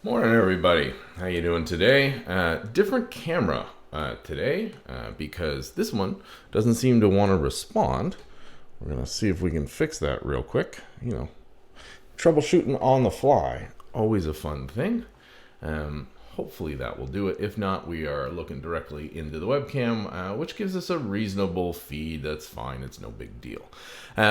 Morning, everybody. How you doing today? Different camera today because this one doesn't seem to want to respond. We're gonna see if we can fix that real quick. Troubleshooting on the fly, always a fun thing. Hopefully that will do it. If not, we are looking directly into the webcam, which gives us a reasonable feed. That's fine. It's no big deal.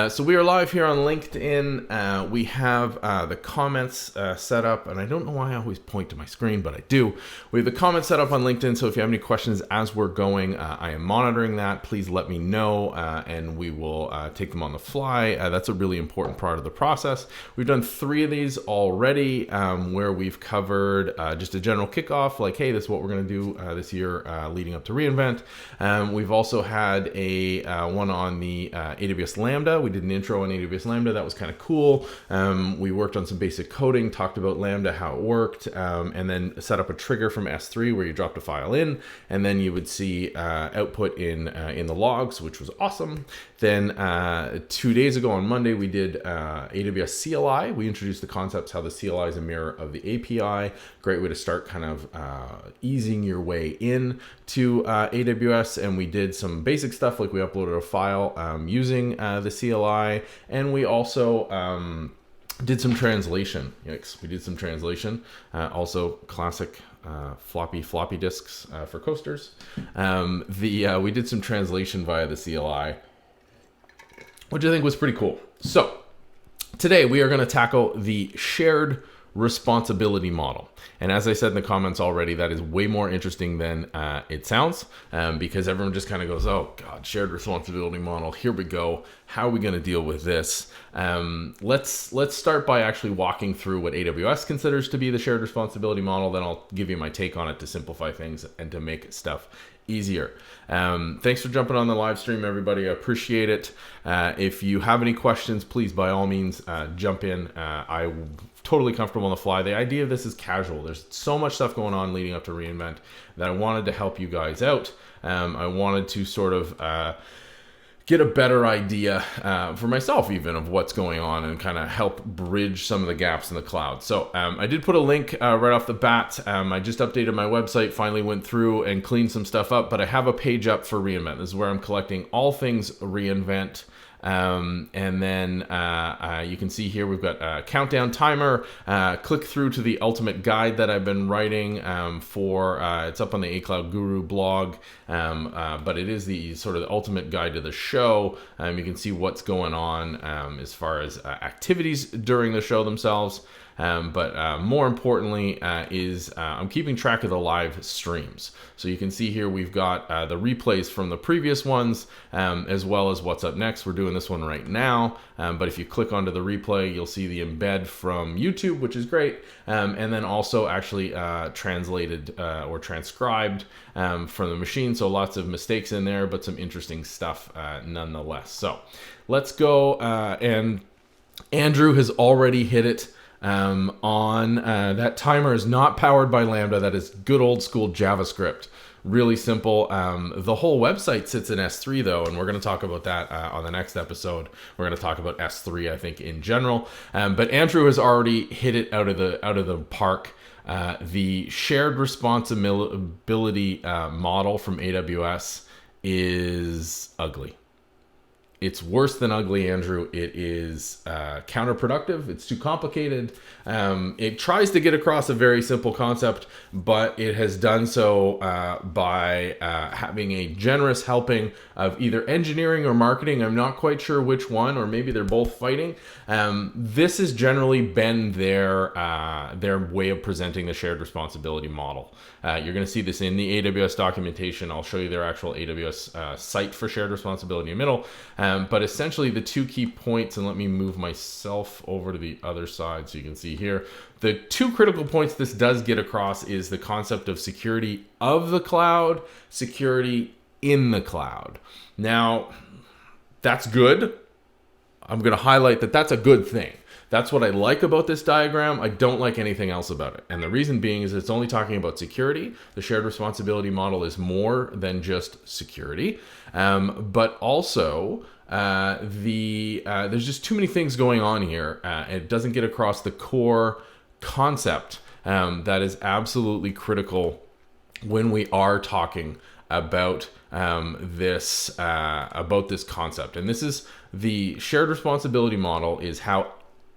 So we are live here on LinkedIn. We have the comments set up, and I don't know why I always point to my screen, but I do. We have the comments set up on LinkedIn, so if you have any questions as we're going, I am monitoring that. Please let me know, and we will take them on the fly. That's a really important part of the process. We've done 3 of these already, where we've covered just a general kickoff, like, hey, this is what we're going to do this year leading up to reInvent. We've also had a one on the AWS Lambda. We did an intro on AWS Lambda. That was kind of cool. We worked on some basic coding, talked about Lambda, how it worked, and then set up a trigger from S3 where you dropped a file in, and then you would see output in the logs, which was awesome. Then 2 days ago on Monday, we did AWS CLI. We introduced the concepts how the CLI is a mirror of the API. Great way to start kind of easing your way in to AWS. And we did some basic stuff, like we uploaded a file using the CLI. And we also did some translation. Yikes, we did some translation. Also classic floppy disks for coasters. We did some translation via the CLI, which I think was pretty cool. So today we are going to tackle the shared responsibility model. And as I said in the comments already, that is way more interesting than it sounds, because everyone just kind of goes, oh God, shared responsibility model, here we go. How are we going to deal with this? Let's start by actually walking through what AWS considers to be the shared responsibility model. Then I'll give you my take on it to simplify things and to make stuff easier. Thanks for jumping on the live stream, everybody. I appreciate it. If you have any questions, please, by all means, jump in. I'm totally comfortable on the fly. The idea of this is casual. There's so much stuff going on leading up to reInvent that I wanted to help you guys out. I wanted to sort of get a better idea for myself even of what's going on and kind of help bridge some of the gaps in the cloud. So I did put a link right off the bat. I just updated my website, finally went through and cleaned some stuff up, but I have a page up for reInvent. This is where I'm collecting all things reInvent. And then you can see here we've got a countdown timer. Click through to the ultimate guide that I've been writing for it's up on the A Cloud Guru blog, but it is the sort of the ultimate guide to the show. You can see what's going on as far as activities during the show themselves. But more importantly is I'm keeping track of the live streams. So you can see here we've got the replays from the previous ones, as well as what's up next. We're doing this one right now, but if you click onto the replay, you'll see the embed from YouTube, which is great, and then also actually translated or transcribed from the machine. So lots of mistakes in there, but some interesting stuff nonetheless. So let's go, and Andrew has already hit it. That timer is not powered by Lambda. That is good old school JavaScript. Really simple. The whole website sits in S3 though, and we're going to talk about that on the next episode. We're going to talk about S3, I think, in general. But Andrew has already hit it out of the park. The shared responsibility model from AWS is ugly. It's worse than ugly, Andrew. It is counterproductive. It's too complicated. It tries to get across a very simple concept, but it has done so by having a generous helping of either engineering or marketing. I'm not quite sure which one, or maybe they're both fighting. This has generally been their way of presenting the shared responsibility model. You're going to see this in the AWS documentation. I'll show you their actual AWS site for shared responsibility in the middle. But essentially the 2 key points, and let me move myself over to the other side so you can see here. The 2 critical points this does get across is the concept of security of the cloud, security in the cloud. Now, that's good. I'm going to highlight that that's a good thing. That's what I like about this diagram. I don't like anything else about it. And the reason being is it's only talking about security. The shared responsibility model is more than just security. But also, there's just too many things going on here. It doesn't get across the core concept that is absolutely critical when we are talking about this concept. And this is the shared responsibility model, is how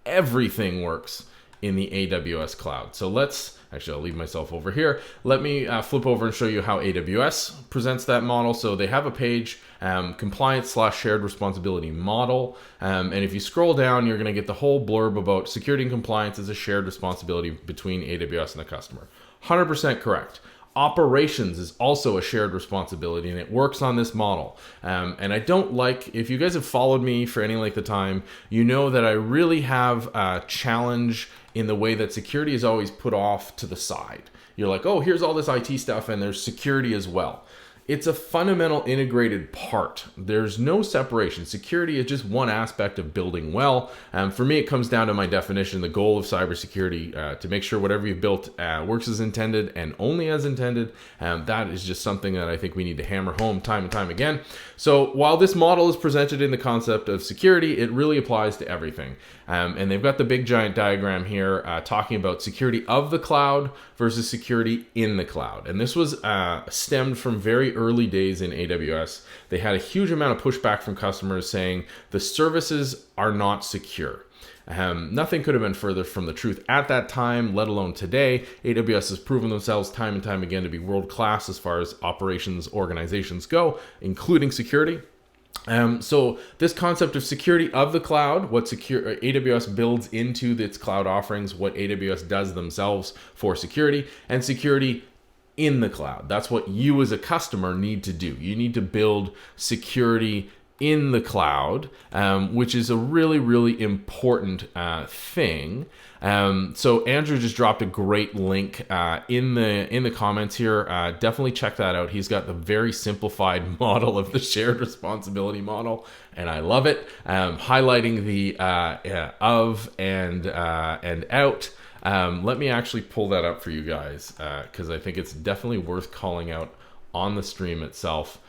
everything works in the AWS cloud. So I'll leave myself over here. Let me flip over and show you how AWS presents that model. So they have a page, compliance/shared responsibility model. And if you scroll down, you're going to get the whole blurb about security and compliance as a shared responsibility between AWS and the customer. 100% correct. Operations is also a shared responsibility, and it works on this model. And I don't like, if you guys have followed me for any length of time, you know that I really have a challenge in the way that security is always put off to the side. You're like, oh, here's all this IT stuff, and there's security as well. It's a fundamental integrated part. There's no separation. Security is just one aspect of building well. For me, it comes down to my definition, the goal of cybersecurity, to make sure whatever you've built works as intended and only as intended. That is just something that I think we need to hammer home time and time again. So while this model is presented in the concept of security, it really applies to everything. And they've got the big giant diagram here talking about security of the cloud versus security in the cloud. And this was stemmed from very early days in AWS. They had a huge amount of pushback from customers saying the services are not secure. Nothing could have been further from the truth at that time, let alone today. AWS has proven themselves time and time again to be world-class as far as operations organizations go, including security. So this concept of security of the cloud, what AWS builds into its cloud offerings, what AWS does themselves for security, and security in the cloud. That's what you as a customer need to do. You need to build security in the cloud, which is a really, really important thing. So Andrew just dropped a great link in the comments here. Definitely check that out. He's got the very simplified model of the shared responsibility model, and I love it. Highlighting the of and out. Let me actually pull that up for you guys, because I think it's definitely worth calling out on the stream itself.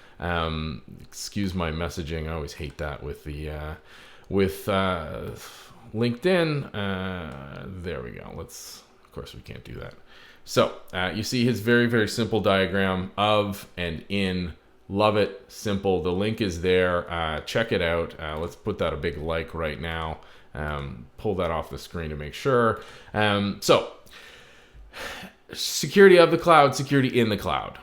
Excuse my messaging. I always hate that with the LinkedIn. There we go. Of course we can't do that. So you see his very, very simple diagram of and in. Love it. Simple. The link is there. Check it out. Let's put that a big like right now. Pull that off the screen to make sure. So security of the cloud, security in the cloud.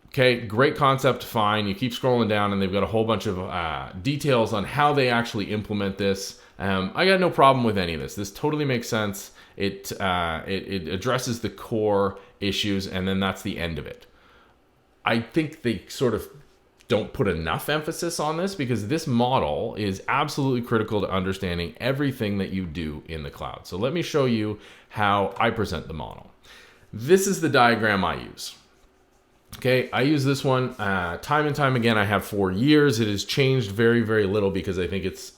Okay, great concept, fine. You keep scrolling down and they've got a whole bunch of details on how they actually implement this. I got no problem with any of this. This totally makes sense. It addresses the core issues, and then that's the end of it. I think they sort of don't put enough emphasis on this, because this model is absolutely critical to understanding everything that you do in the cloud. So let me show you how I present the model. This is the diagram I use. Okay, I use this one time and time again. I have for years. It has changed very, very little, because I think it's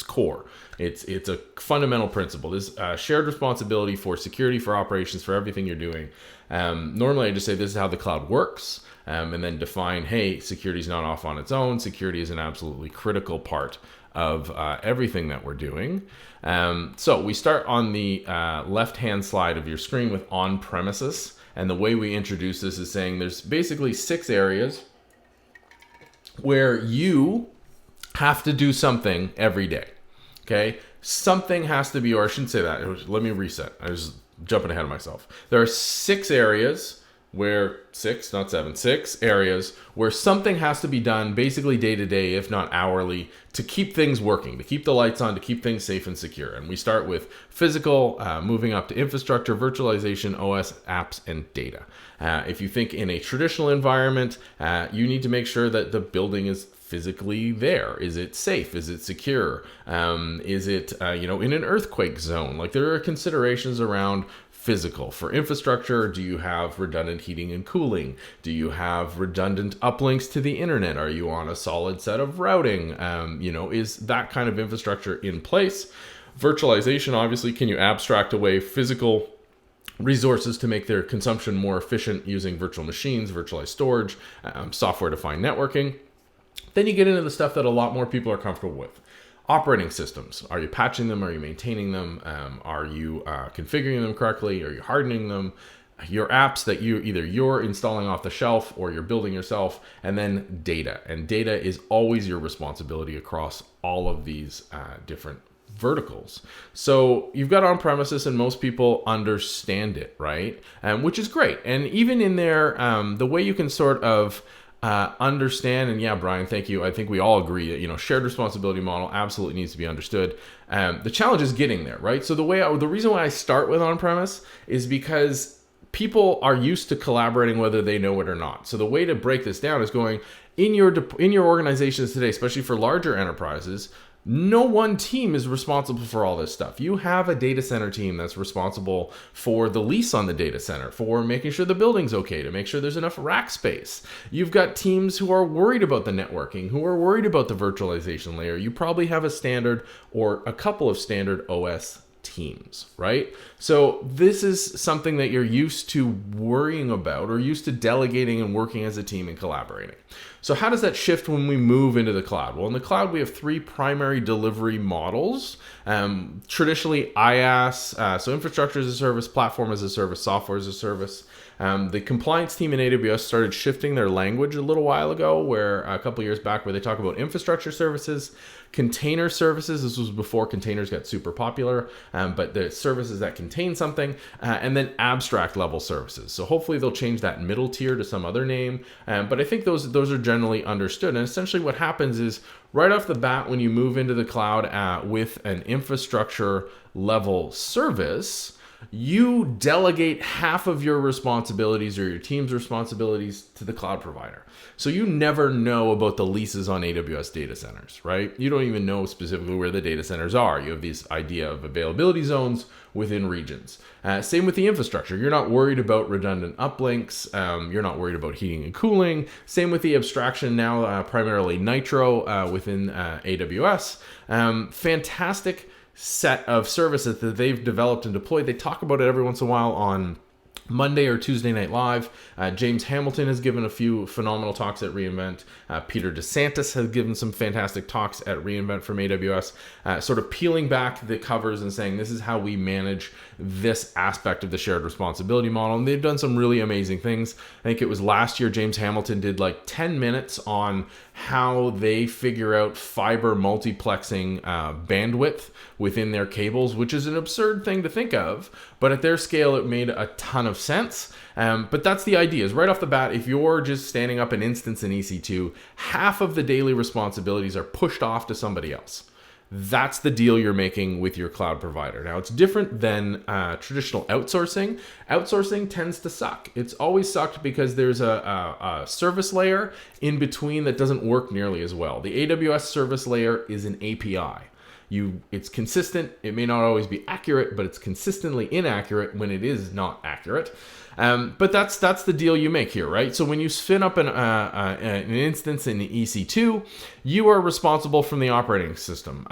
core. It's a fundamental principle. This shared responsibility for security, for operations, for everything you're doing. Normally, I just say this is how the cloud works, and then define, hey, security is not off on its own. Security is an absolutely critical part of everything that we're doing. So we start on the left-hand side of your screen with on-premises. And the way we introduce this is saying there's basically 6 areas where you have to do something every day. Okay? Something has to be, or I shouldn't say that. Let me reset. I was jumping ahead of myself. There are 6 areas where, 6, not 7, 6 areas where something has to be done basically day to day, if not hourly, to keep things working, to keep the lights on, to keep things safe and secure. And we start with physical, moving up to infrastructure, virtualization, OS, apps, and data. If you think in a traditional environment, you need to make sure that the building is physically there. Is it safe? Is it secure? Is it in an earthquake zone? Like, there are considerations around physical. For infrastructure, do you have redundant heating and cooling? Do you have redundant uplinks to the internet? Are you on a solid set of routing? Is that kind of infrastructure in place? Virtualization, obviously, can you abstract away physical resources to make their consumption more efficient using virtual machines, virtualized storage, software-defined networking? Then you get into the stuff that a lot more people are comfortable with. Operating systems. Are you patching them? Are you maintaining them? Are you configuring them correctly? Are you hardening them? Your apps that you're installing off the shelf or you're building yourself, and then data. And data is always your responsibility across all of these different verticals. So you've got on-premises, and most people understand it, right? Which is great. And even in there, the way you can sort of understand, and yeah, Brian, thank you. I think we all agree that, shared responsibility model absolutely needs to be understood. The challenge is getting there, right? So the reason why I start with on-premise is because people are used to collaborating whether they know it or not. So the way to break this down is going in your organizations today, especially for larger enterprises. No one team is responsible for all this stuff. You have a data center team that's responsible for the lease on the data center, for making sure the building's okay, to make sure there's enough rack space. You've got teams who are worried about the networking, who are worried about the virtualization layer. You probably have a standard or a couple of standard OS teams, right? So this is something that you're used to worrying about or used to delegating and working as a team and collaborating. So how does that shift when we move into the cloud? Well, in the cloud, we have three primary delivery models. Traditionally, IaaS, so infrastructure as a service, platform as a service, software as a service. The compliance team in AWS started shifting their language a little while ago, where a couple years back, where they talk about infrastructure services, container services. This was before containers got super popular, but the services that contain something, and then abstract level services. So hopefully they'll change that middle tier to some other name. But I think those are generally understood. And essentially what happens is right off the bat, when you move into the cloud with an infrastructure level service, you delegate half of your responsibilities or your team's responsibilities to the cloud provider. So you never know about the leases on AWS data centers, right? You don't even know specifically where the data centers are. You have this idea of availability zones within regions. Same with the infrastructure. You're not worried about redundant uplinks. You're not worried about heating and cooling. Same with the abstraction now, primarily Nitro within AWS. Fantastic set of services that they've developed and deployed. They talk about it every once in a while on Monday or Tuesday Night Live. James Hamilton has given a few phenomenal talks at reInvent. Peter DeSantis has given some fantastic talks at reInvent from AWS, sort of peeling back the covers and saying, this is how we manage this aspect of the shared responsibility model. And they've done some really amazing things. I think it was last year, James Hamilton did like 10 minutes on how they figure out fiber multiplexing bandwidth within their cables, which is an absurd thing to think of, but at their scale, it made a ton of sense. But that's the idea, is right off the bat, if you're just standing up an instance in EC2, half of the daily responsibilities are pushed off to somebody else. That's the deal you're making with your cloud provider. Now, it's different than traditional outsourcing. Outsourcing tends to suck. It's always sucked because there's a service layer in between that doesn't work nearly as well. The AWS service layer is an API. It's consistent. It may not always be accurate, but it's consistently inaccurate when it is not accurate. But that's the deal you make here, right? So when you spin up an instance in EC2, you are responsible from the operating system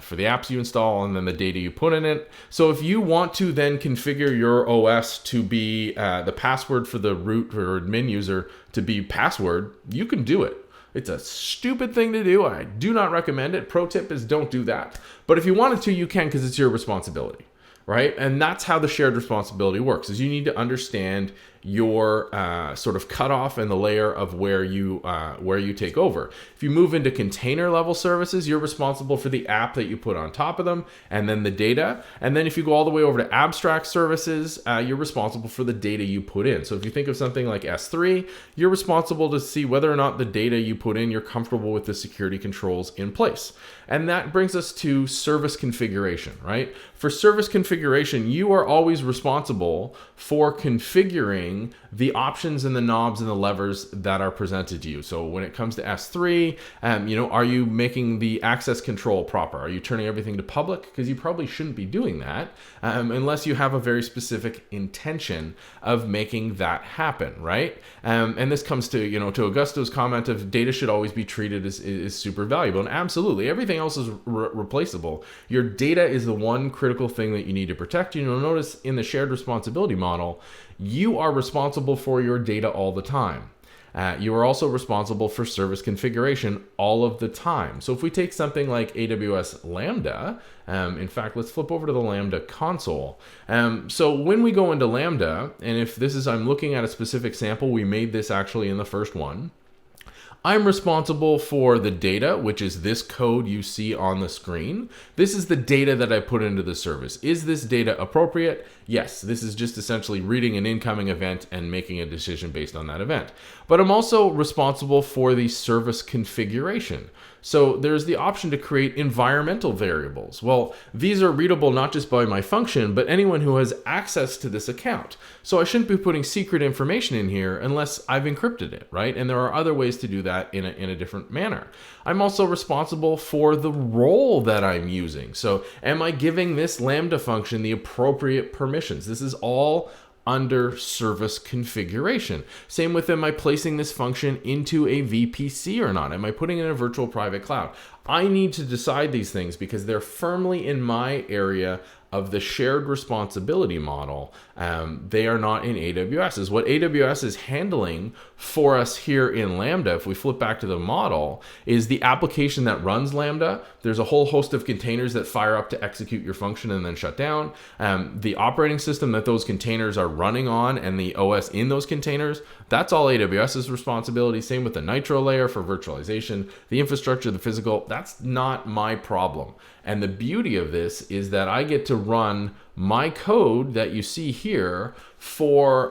for the apps you install and then the data you put in it. So if you want to then configure your OS to be the password for the root or admin user to be password, you can do it. It's a stupid thing to do. I do not recommend it. Pro tip is don't do that. But if you wanted to, you can, because it's your responsibility, right? And that's how the shared responsibility works, is you need to understand your sort of cutoff and the layer of where you take over. If you move into container level services, you're responsible for the app that you put on top of them and then the data. And then if you go all the way over to abstract services, you're responsible for the data you put in. So if you think of something like S3, you're responsible to see whether or not the data you put in, you're comfortable with the security controls in place. And that brings us to service configuration, right? For service configuration, you are always responsible for configuring the options and the knobs and the levers that are presented to you. So when it comes to S3, are you making the access control proper? Are you turning everything to public? Because you probably shouldn't be doing that unless you have a very specific intention of making that happen, right? And this comes to Augusto's comment of data should always be treated as super valuable. And absolutely, everything else is replaceable. Your data is the one critical thing that you need to protect. You'll notice in the shared responsibility model, you are responsible for your data all the time. You are also responsible for service configuration all of the time. So if we take something like AWS Lambda, in fact, let's flip over to the Lambda console. So when we go into Lambda, and if this is, I'm looking at a specific sample, we made this actually in the first one. I'm responsible for the data, which is this code you see on the screen. This is the data that I put into the service. Is this data appropriate? Yes, this is just essentially reading an incoming event and making a decision based on that event. But I'm also responsible for the service configuration. So there's the option to create environmental variables. Well, these are readable not just by my function, but anyone who has access to this account. So I shouldn't be putting secret information in here unless I've encrypted it, right? And there are other ways to do that in a different manner. I'm also responsible for the role that I'm using. So am I giving this Lambda function the appropriate permissions? This is all under service configuration. Same with, am I placing this function into a VPC or not? Am I putting it in a virtual private cloud? I need to decide these things because they're firmly in my area of the shared responsibility model. They are not in AWS's. What AWS is handling for us here in Lambda, if we flip back to the model, is the application that runs Lambda. There's a whole host of containers that fire up to execute your function and then shut down. The operating system that those containers are running on and the OS in those containers, that's all AWS's responsibility. Same with the Nitro layer for virtualization. The infrastructure, the physical, that's not my problem. And the beauty of this is that I get to run my code that you see here for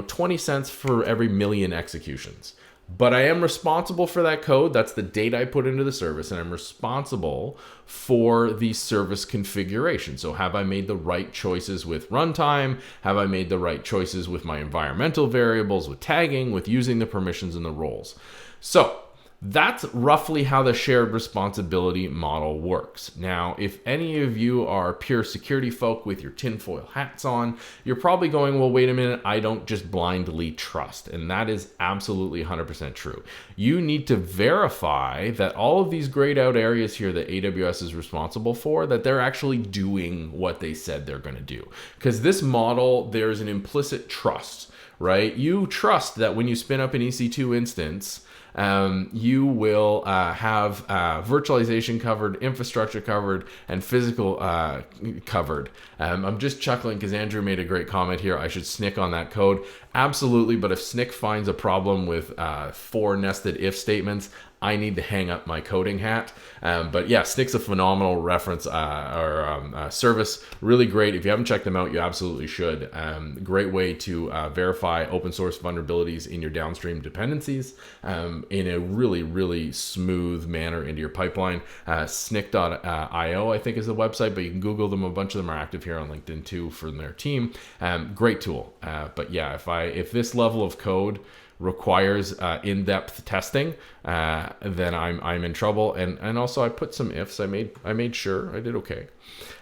20 cents for every million executions. But I am responsible for that code. That's the data I put into the service, and I'm responsible for the service configuration. So have I made the right choices with runtime? Have I made the right choices with my environmental variables, with tagging, with using the permissions and the roles? So that's roughly how the shared responsibility model works. Now, if any of you are pure security folk with your tinfoil hats on, you're probably going, well, wait a minute, I don't just blindly trust. And that is absolutely 100% true. You need to verify that all of these grayed out areas here that AWS is responsible for, that they're actually doing what they said they're going to do. Because this model, there's an implicit trust, right? You trust that when you spin up an EC2 instance, you will have virtualization covered, infrastructure covered, and physical covered. I'm just chuckling because Andrew made a great comment here. I should SNCC on that code. Absolutely, but if SNCC finds a problem with 4 nested if statements, I need to hang up my coding hat. But yeah, SNCC's a phenomenal reference service. Really great. If you haven't checked them out, you absolutely should. Great way to verify open source vulnerabilities in your downstream dependencies in a really, really smooth manner into your pipeline. SNCC.io, I think, is the website, but you can Google them. A bunch of them are active here on LinkedIn too from their team. Great tool. But yeah, if this level of code requires in-depth testing, then I'm in trouble. And also I put some ifs. I made sure I did okay.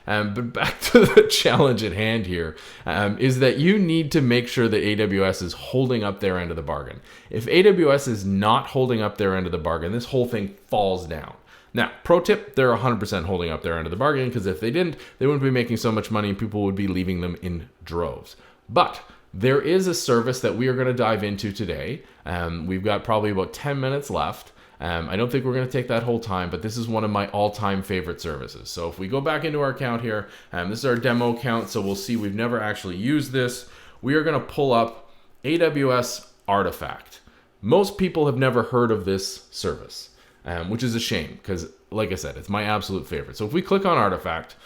But back to the challenge at hand here, is that you need to make sure that AWS is holding up their end of the bargain. If AWS is not holding up their end of the bargain, this whole thing falls down. Now, pro tip, they're 100% holding up their end of the bargain, because if they didn't, they wouldn't be making so much money and people would be leaving them in droves. But there is a service that we are going to dive into today. We've got probably about 10 minutes left. I don't think we're going to take that whole time, but this is one of my all-time favorite services. So if we go back into our account here, this is our demo account, so we'll see we've never actually used this. We are going to pull up AWS Artifact. Most people have never heard of this service, which is a shame because, like I said, it's my absolute favorite. So if we click on Artifact,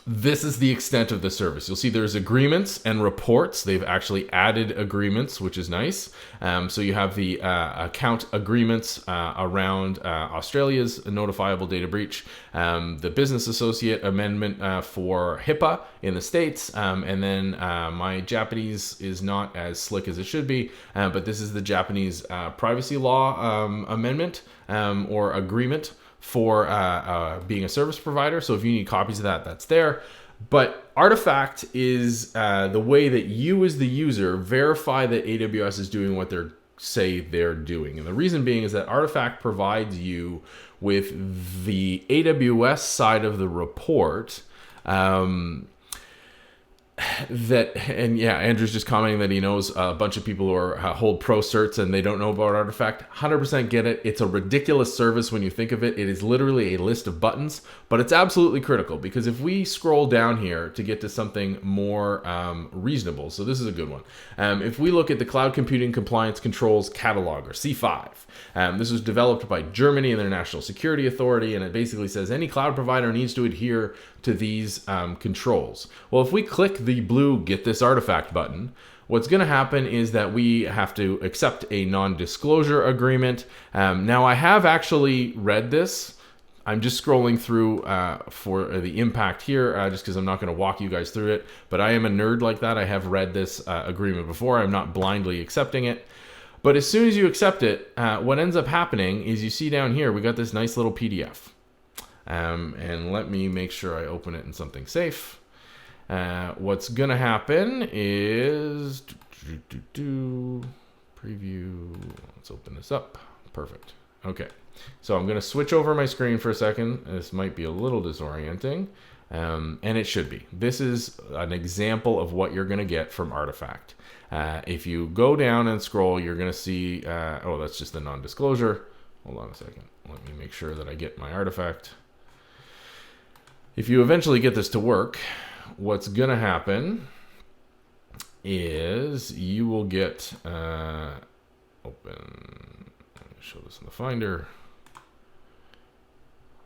this is the extent of the service. You'll see there's agreements and reports. They've actually added agreements, which is nice. So you have the account agreements around Australia's notifiable data breach, the business associate amendment for HIPAA in the States, and then my Japanese is not as slick as it should be, but this is the Japanese privacy law amendment or agreement for being a service provider. So if you need copies of that, that's there. But Artifact is the way that you as the user verify that AWS is doing what they're doing. And the reason being is that Artifact provides you with the AWS side of the report and yeah, Andrew's just commenting that he knows a bunch of people who are hold pro certs and they don't know about Artifact. 100% get it. It's a ridiculous service when you think of it. It is literally a list of buttons, but it's absolutely critical, because if we scroll down here to get to something more reasonable, so this is a good one. If we look at the Cloud Computing Compliance Controls Catalog, or C5, this was developed by Germany and their National Security Authority, and it basically says any cloud provider needs to adhere to these controls. Well, if we click the blue Get This Artifact button, what's going to happen is that we have to accept a non-disclosure agreement. Now, I have actually read this. I'm just scrolling through for the impact here, just because I'm not going to walk you guys through it. But I am a nerd like that. I have read this agreement before. I'm not blindly accepting it. But as soon as you accept it, what ends up happening is you see down here, we got this nice little PDF. And let me make sure I open it in something safe. What's going to happen is preview. Let's open this up. Perfect. Okay. So I'm going to switch over my screen for a second. This might be a little disorienting, and it should be. This is an example of what you're going to get from Artifact. If you go down and scroll, you're going to see, oh, that's just the non-disclosure. Hold on a second. Let me make sure that I get my Artifact. If you eventually get this to work, what's going to happen is you will get, open, let me show this in the Finder.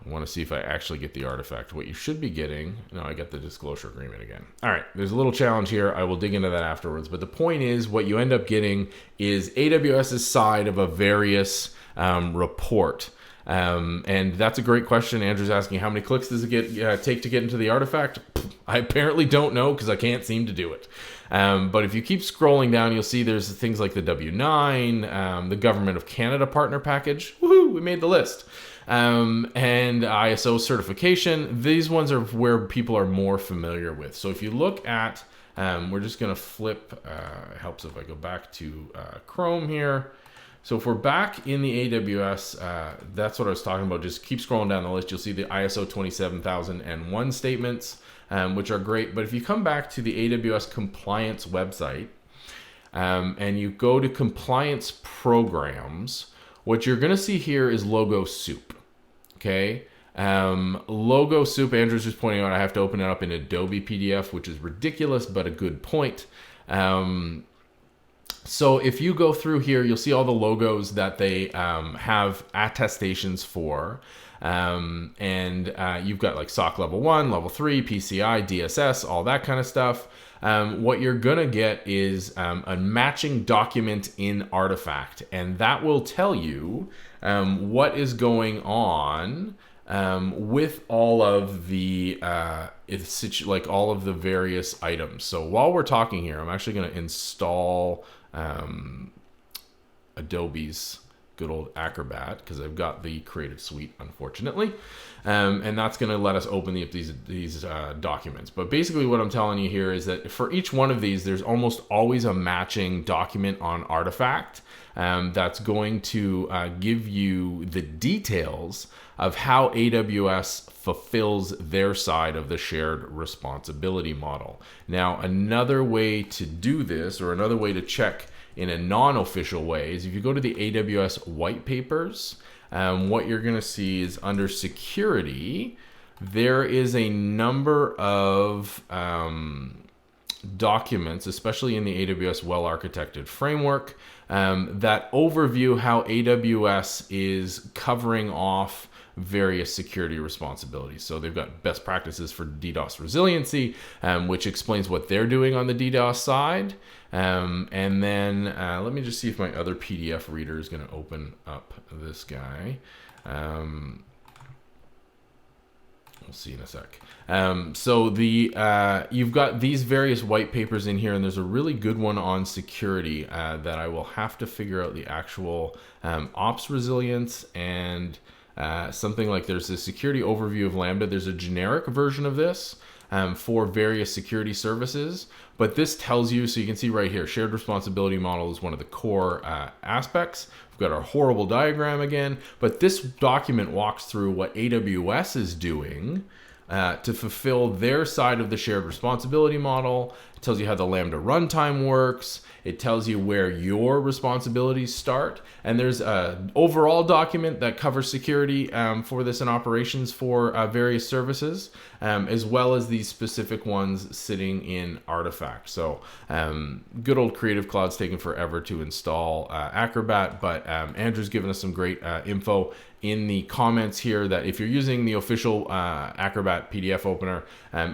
I want to see if I actually get the artifact. What you should be getting, no, I got the disclosure agreement again. All right, there's a little challenge here. I will dig into that afterwards. But the point is, what you end up getting is AWS's side of a various report. And that's a great question. Andrew's asking, how many clicks does it take to get into the artifact? I apparently don't know, because I can't seem to do it. But if you keep scrolling down, you'll see there's things like the W9, the Government of Canada Partner Package. Woohoo, we made the list. And ISO certification. These ones are where people are more familiar with. So if you look at, we're just going to flip, it helps if I go back to Chrome here. So if we're back in the AWS, that's what I was talking about. Just keep scrolling down the list. You'll see the ISO 27001 statements, which are great. But if you come back to the AWS Compliance website, and you go to Compliance Programs, what you're going to see here is logo soup. Okay. Logo soup, Andrew's just pointing out, I have to open it up in Adobe PDF, which is ridiculous, but a good point. So if you go through here, you'll see all the logos that they have attestations for. And you've got like SOC level 1, level 3, PCI, DSS, all that kind of stuff. What you're going to get is a matching document in Artifact, and that will tell you what is going on with all of the like all of the various items. So while we're talking here, I'm actually going to install Adobe's good old Acrobat, because I've got the Creative Suite, unfortunately. And that's going to let us open these documents. But basically what I'm telling you here is that for each one of these, there's almost always a matching document on Artifact that's going to give you the details of how AWS fulfills their side of the shared responsibility model. Now, another way to do this, or another way to check in a non-official way, is if you go to the AWS white papers, what you're going to see is under security, there is a number of documents, especially in the AWS well-architected framework, that overview how AWS is covering off various security responsibilities. So they've got best practices for DDoS resiliency, which explains what they're doing on the DDoS side. And then let me just see if my other PDF reader is going to open up this guy. We'll see in a sec. So you've got these various white papers in here, and there's a really good one on security that I will have to figure out the actual ops resilience, and something like there's a security overview of Lambda. There's a generic version of this for various security services, but this tells you, so you can see right here, shared responsibility model is one of the core aspects. We've got our horrible diagram again, but this document walks through what AWS is doing to fulfill their side of the shared responsibility model. It tells you how the Lambda runtime works. It tells you where your responsibilities start. And there's an overall document that covers security for this and operations for various services, as well as these specific ones sitting in Artifact. So good old Creative Cloud's taken forever to install Acrobat, but Andrew's given us some great info in the comments here that if you're using the official Acrobat PDF opener,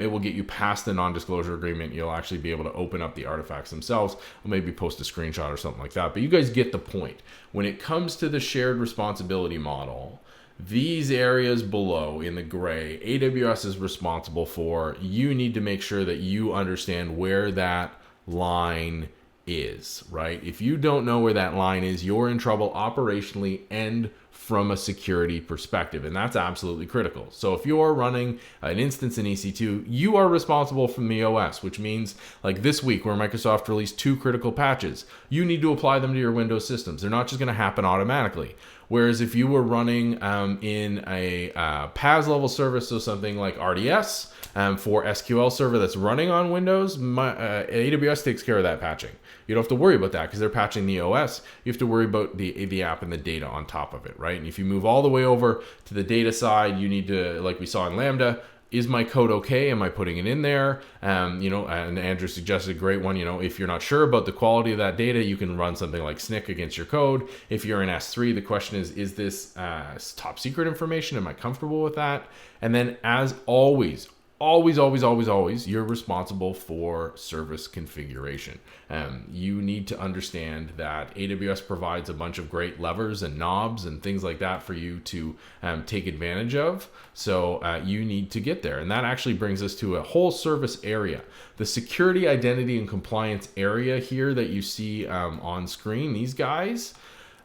it will get you past the non-disclosure agreement. You'll actually be able to open up the artifacts themselves, or maybe post a screenshot or something like that. But you guys get the point. When it comes to the shared responsibility model, these areas below in the gray, AWS is responsible for. You need to make sure that you understand where that line is, right? If you don't know where that line is, you're in trouble operationally and from a security perspective, and that's absolutely critical. So if you're running an instance in EC2, you are responsible from the OS, which means like this week where Microsoft released 2 critical patches, you need to apply them to your Windows systems. They're not just going to happen automatically. Whereas if you were running in a PaaS level service, so something like RDS for SQL Server that's running on Windows, AWS takes care of that patching. You don't have to worry about that because they're patching the OS. You have to worry about the app and the data on top of it, right? And if you move all the way over to the data side, you need to, like we saw in Lambda, is my code okay? Am I putting it in there? And Andrew suggested a great one. If you're not sure about the quality of that data, you can run something like SNCC against your code. If you're in S3, the question is this top secret information? Am I comfortable with that? And then as always, you're responsible for service configuration. You need to understand that AWS provides a bunch of great levers and knobs and things like that for you to take advantage of. So you need to get there. And that actually brings us to a whole service area. The security, identity, and compliance area here that you see on screen, these guys,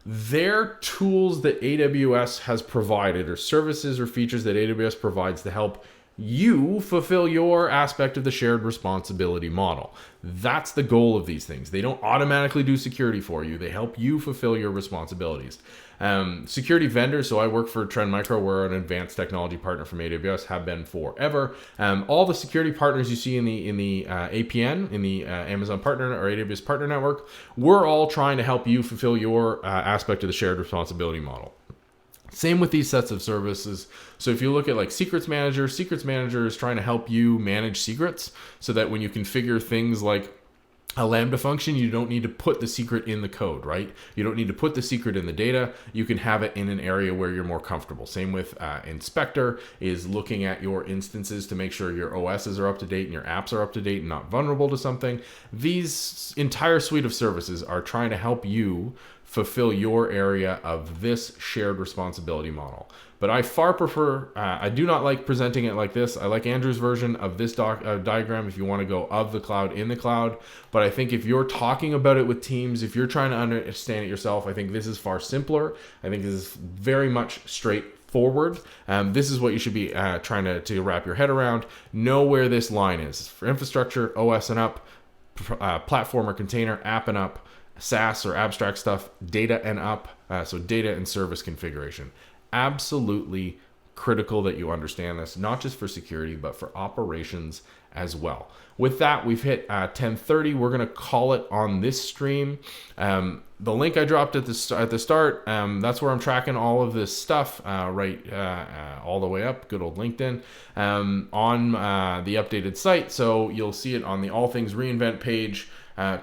they're tools that AWS has provided, or services or features that AWS provides to help you fulfill your aspect of the shared responsibility model. That's the goal of these things. They don't automatically do security for you. They help you fulfill your responsibilities. Security vendors, so I work for Trend Micro. We're an advanced technology partner from AWS, have been forever. All the security partners you see in the APN, in the Amazon Partner or AWS Partner Network, we're all trying to help you fulfill your aspect of the shared responsibility model. Same with these sets of services. So if you look at like Secrets Manager is trying to help you manage secrets so that when you configure things like a Lambda function, you don't need to put the secret in the code, right? You don't need to put the secret in the data. You can have it in an area where you're more comfortable. Same with Inspector is looking at your instances to make sure your OSs are up to date and your apps are up to date and not vulnerable to something. These entire suite of services are trying to help you fulfill your area of this shared responsibility model. But I far prefer, I do not like presenting it like this. I like Andrew's version of this diagram if you want to go of the cloud in the cloud. But I think if you're talking about it with teams, if you're trying to understand it yourself, I think this is far simpler. I think this is very much straightforward. This is what you should be trying to wrap your head around. Know where this line is. For infrastructure, OS and up, platform or container, app and up, SaaS or abstract stuff, data and up, so data and service configuration. Absolutely critical that you understand this, not just for security, but for operations as well. With that, we've hit 10:30. We're going to call it on this stream. The link I dropped at the start, that's where I'm tracking all of this stuff all the way up, good old LinkedIn, on the updated site. So you'll see it on the All Things reInvent page.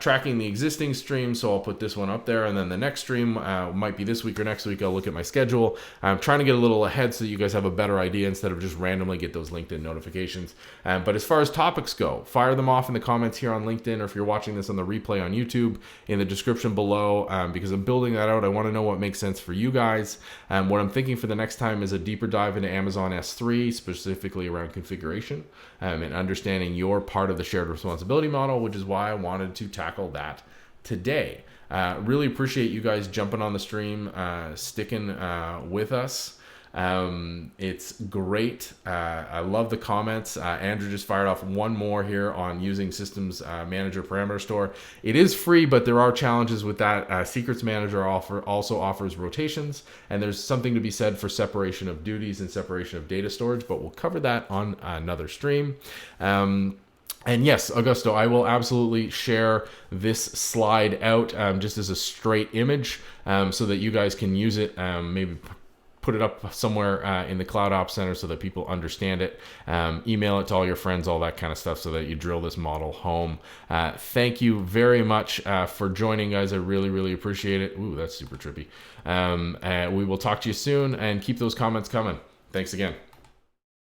Tracking the existing stream, so I'll put this one up there, and then the next stream might be this week or next week. I'll look at my schedule. I'm trying to get a little ahead so that you guys have a better idea instead of just randomly get those LinkedIn notifications. But as far as topics go, fire them off in the comments here on LinkedIn, or if you're watching this on the replay on YouTube, in the description below, because I'm building that out. I want to know what makes sense for you guys. What I'm thinking for the next time is a deeper dive into Amazon S3, specifically around configuration and understanding your part of the shared responsibility model, which is why I wanted to tackle that today. Really appreciate you guys jumping on the stream, sticking with us. It's great. I love the comments. Andrew just fired off one more here on using Systems Manager Parameter Store. It is free, but there are challenges with that. Secrets Manager also offers rotations, and there's something to be said for separation of duties and separation of data storage, but we'll cover that on another stream. And yes, Augusto, I will absolutely share this slide out just as a straight image so that you guys can use it, maybe put it up somewhere in the Cloud Ops Center so that people understand it. Email it to all your friends, all that kind of stuff so that you drill this model home. Thank you very much for joining, guys. I really, really appreciate it. Ooh, that's super trippy. We will talk to you soon, and keep those comments coming. Thanks again.